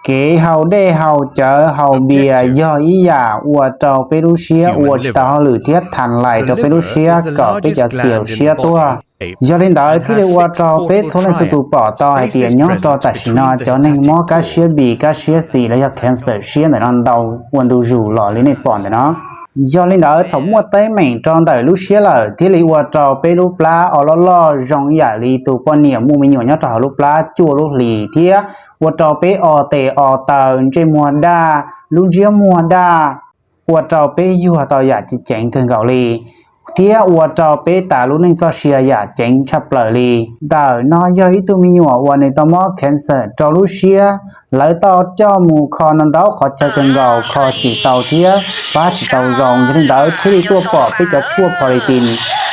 给好的好者好别要一呀，我找贝鲁西，我知道หรือเทียบทันไหลจะ贝鲁西ก็ไปจะเสียวเสียตัวยอดเล่นได้ที่เรียกว่าเราเป็ดโซเลนสตูปอต่อไอเดียย้อนต่อแต่ชินาจะในมอกาเชียบีกาเชียสีและยาแคนเซอร์เชียในนั้นเราวันดูอยู่หล่อเลยในปอนเนาะยอดเล่นได้ถมวัวเต้เหม่งจอนได้ลูเชียเลยที่เรียกว่าเราเป็ดลูปลาออล้อจงใหญ่ลีตัวปอนเนี่ยมูมีหน่วยย้อนต่อลูปลาจั่วลูกหลีเทียว่าเราเป็ดออเตออเตอเจมัวดาลูเจียมัวดาว่าเราเป็ดอยู่ต่ออยากจะเจ๋งเกินเกาหลีเที่ยวว่าเราไปตาลุนึงจะเชียร์อยากเจ๋งชับเลยแต่น้อยย่อยตัวมีหัววันในตัวมอแคนเซอร์จะรู้เชียร์เลยต่อเจ้าหมูคอนันดาวขอเจอกันเราขอจีเตาเที่ยป้าจีเตารองยันได้ที่ตัวปอดไปจะชั่วพอลิติน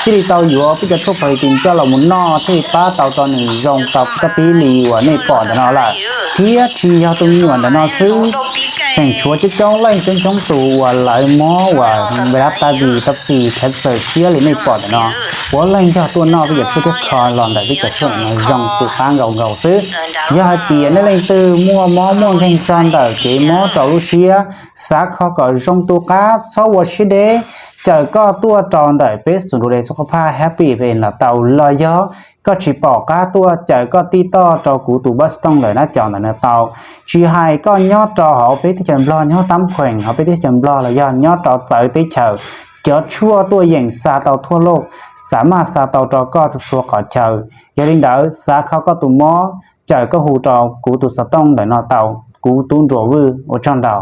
ที่เตาอยู่ไปจะชั่วพอลิตินเจ้าเราหมุนนอที่ป้าเตาตอนหนึ่งรองกับกะปีลีหัวในปอดนั่นแหละเที่ยชียาวตัวมีหัวนั่นซื้อจังชัวจะจ้องไล่จนจ้องตัวไหลหม้อว่าเวลาตาดีตับสีแคสเซอร์เชียหรือไม่ปอดเนาะหัวไล่เจ้าตัวนอกไปจะช่วยที่คอหลอนแต่ที่จะช่วยในรองตัวข้างเงาซื้อยาเตียนในตือมัวม้อม่วงแข่งจอนแต่เกมม้อเจ้าลูเชียสักเขาก็รองตัวก้าสวอชิเดเจอก็ตัวจอนแต่เป็นสุดดูแลสุขภาพแฮปปี้เป็นละเตาลอยย่อก็จีปอกก้าตัวเจอก็ตีต่อจอกูตูบัสต้องเลยนะจอนแต่เนื้อเตาจีไฮก็ยอดจอเขาไปที่จำลองยอดตั้มแขวงเขาไปที่จำลองแล้วยอดจอเจอที่เฉยเจ้าชั่วตัวอย่างซาเตาทั่วโลกสามารถซาเตาจอก็จะชัวขอเฉยอย่างนี้เดี๋ยวซาเขาก็ตัวม้อเจอก็หูจอกูตูสต้องแต่นอเตากูตูนรัววือโอจันเตา